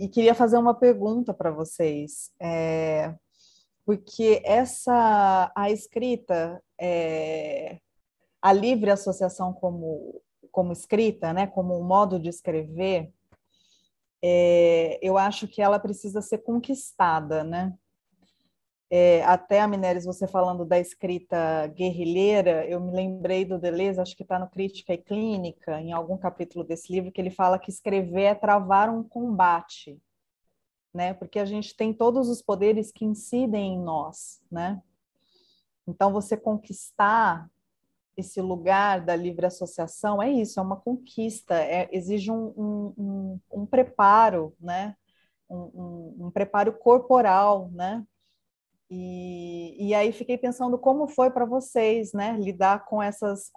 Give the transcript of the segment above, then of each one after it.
e queria fazer uma pergunta para vocês, porque a escrita, a livre associação como escrita, né, como um modo de escrever, eu acho que ela precisa ser conquistada, né? Até a Mineres, você falando da escrita guerrilheira, eu me lembrei do Deleuze, acho que está no Crítica e Clínica, em algum capítulo desse livro, que ele fala que escrever é travar um combate, né? Porque a gente tem todos os poderes que incidem em nós, né? Então, você conquistar esse lugar da livre associação é isso, é uma conquista, exige um preparo, né? Um preparo corporal, né? E aí fiquei pensando como foi para vocês, né, lidar com essas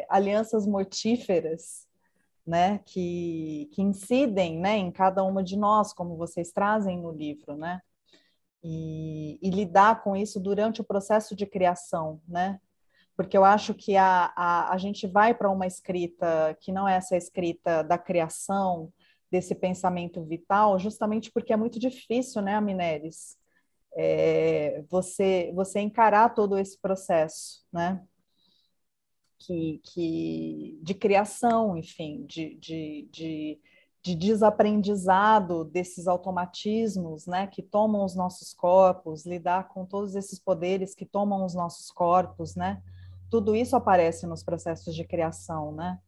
alianças mortíferas, né, que incidem, né, em cada uma de nós, como vocês trazem no livro, né, e lidar com isso durante o processo de criação, né, porque eu acho que a gente vai para uma escrita que não é essa escrita da criação, desse pensamento vital, justamente porque é muito difícil, né, Mineres? Você encarar todo esse processo, né? De criação, enfim, de desaprendizado desses automatismos, né, que tomam os nossos corpos, lidar com todos esses poderes que tomam os nossos corpos, né? Tudo isso aparece nos processos de criação, né?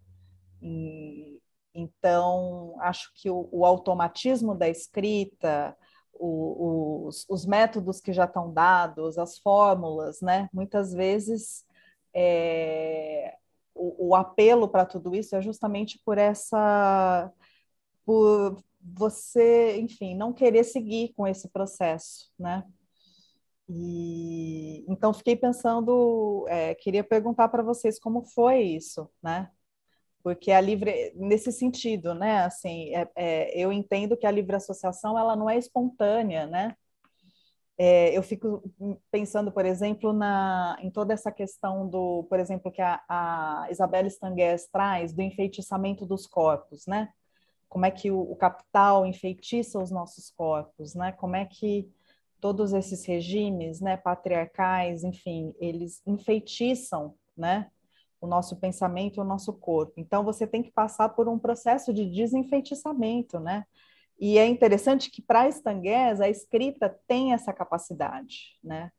E, então, acho que o automatismo da escrita, os métodos que já estão dados, as fórmulas, né? Muitas vezes o apelo para tudo isso é justamente por você, enfim, não querer seguir com esse processo, né? E então fiquei pensando, queria perguntar para vocês como foi isso, né? Porque a livre, nesse sentido, né? Assim, eu entendo que a livre associação ela não é espontânea, né? Eu fico pensando, por exemplo, em toda essa questão por exemplo, que a Isabelle Stanguès traz do enfeitiçamento dos corpos, né? Como é que o capital enfeitiça os nossos corpos, né? Como é que todos esses regimes, né, patriarcais, enfim, eles enfeitiçam, né, o nosso pensamento e o nosso corpo. Então, você tem que passar por um processo de desenfeitiçamento, né? E é interessante que para Estangués a escrita tem essa capacidade, né?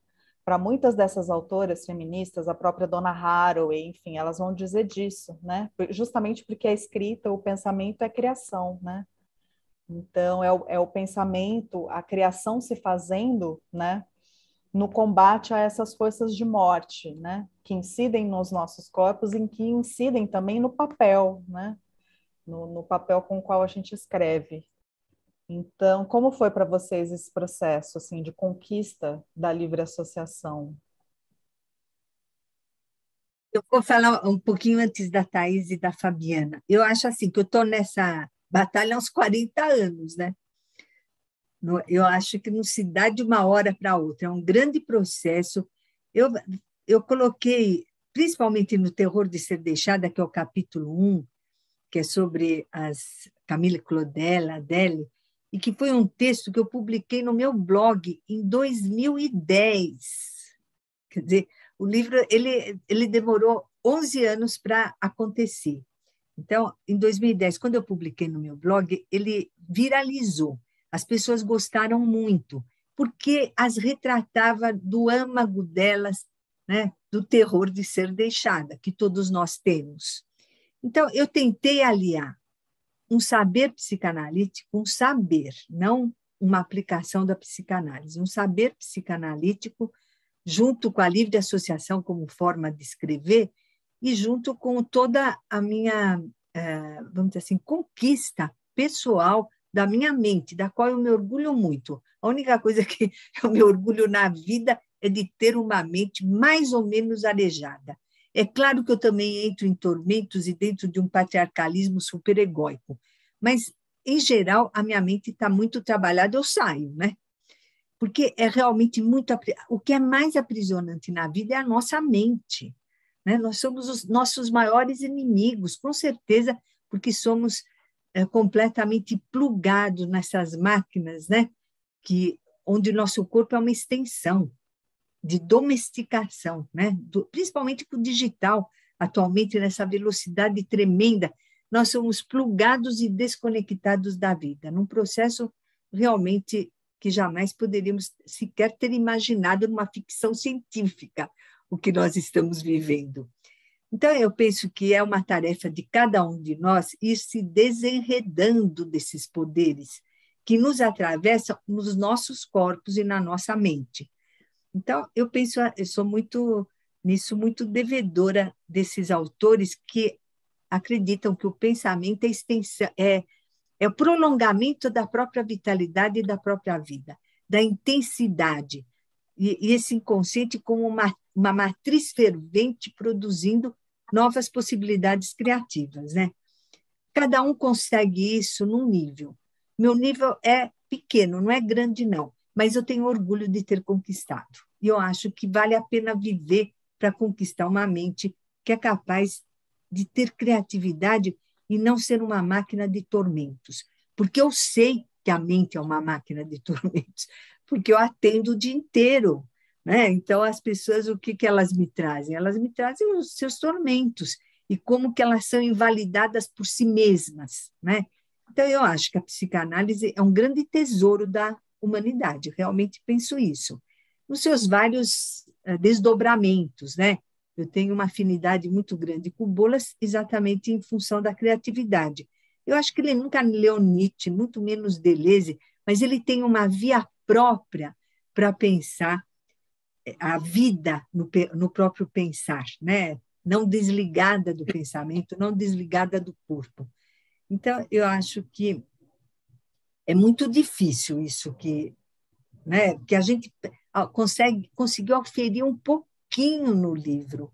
Para muitas dessas autoras feministas, a própria Donna Haraway, enfim, elas vão dizer disso, né? Justamente porque a escrita, o pensamento é criação, né? Então, é o pensamento, a criação se fazendo, né? No combate a essas forças de morte, né? Que incidem nos nossos corpos e que incidem também no papel, né? No papel com o qual a gente escreve. Então, como foi para vocês esse processo assim de conquista da livre associação? Eu vou falar um pouquinho antes da Thaís e da Fabiana. Eu acho assim que eu estou nessa batalha há uns 40 anos, né? Eu acho que não se dá de uma hora para outra, é um grande processo. Eu, eu coloquei, principalmente no Terror de Ser Deixada, que é o capítulo 1, que é sobre as Camille Claudel, Adele, e que foi um texto que eu publiquei no meu blog em 2010. Quer dizer, o livro ele demorou 11 anos para acontecer. Então, em 2010, quando eu publiquei no meu blog, ele viralizou. As pessoas gostaram muito, porque as retratava do âmago delas, né, do terror de ser deixada, que todos nós temos. Então, eu tentei aliar um saber psicanalítico, um saber, não uma aplicação da psicanálise, um saber psicanalítico junto com a livre associação como forma de escrever e junto com toda a minha, vamos dizer assim, conquista pessoal da minha mente, da qual eu me orgulho muito. A única coisa que eu me orgulho na vida é de ter uma mente mais ou menos arejada. É claro que eu também entro em tormentos e dentro de um patriarcalismo superegóico, mas, em geral, a minha mente está muito trabalhada, eu saio, né? Porque é realmente muito... O que é mais aprisionante na vida é a nossa mente, né? Nós somos os nossos maiores inimigos, com certeza, porque somos completamente plugado nessas máquinas, né? Onde o nosso corpo é uma extensão de domesticação, né? Principalmente com o digital, atualmente nessa velocidade tremenda, nós somos plugados e desconectados da vida, num processo realmente que jamais poderíamos sequer ter imaginado numa ficção científica o que nós estamos vivendo. Então, eu penso que é uma tarefa de cada um de nós ir se desenredando desses poderes que nos atravessam nos nossos corpos e na nossa mente. Então, eu sou muito devedora desses autores que acreditam que o pensamento é extensão, é o prolongamento da própria vitalidade e da própria vida, da intensidade. E esse inconsciente como uma matriz fervente produzindo novas possibilidades criativas, né? Cada um consegue isso num nível. Meu nível é pequeno, não é grande, não, mas eu tenho orgulho de ter conquistado. E eu acho que vale a pena viver para conquistar uma mente que é capaz de ter criatividade e não ser uma máquina de tormentos. Porque eu sei que a mente é uma máquina de tormentos, porque eu atendo o dia inteiro, né? Então, as pessoas, o que elas me trazem? Elas me trazem os seus tormentos e como que elas são invalidadas por si mesmas, né? Então, eu acho que a psicanálise é um grande tesouro da humanidade, eu realmente penso isso. Nos seus vários desdobramentos, né? Eu tenho uma afinidade muito grande com Bolas, exatamente em função da criatividade. Eu acho que ele nunca leu Nietzsche, muito menos Deleuze, mas ele tem uma via própria para pensar a vida no próprio pensar, né? Não desligada do pensamento, não desligada do corpo. Então, eu acho que é muito difícil isso né? Que a gente conseguiu oferir um pouquinho no livro,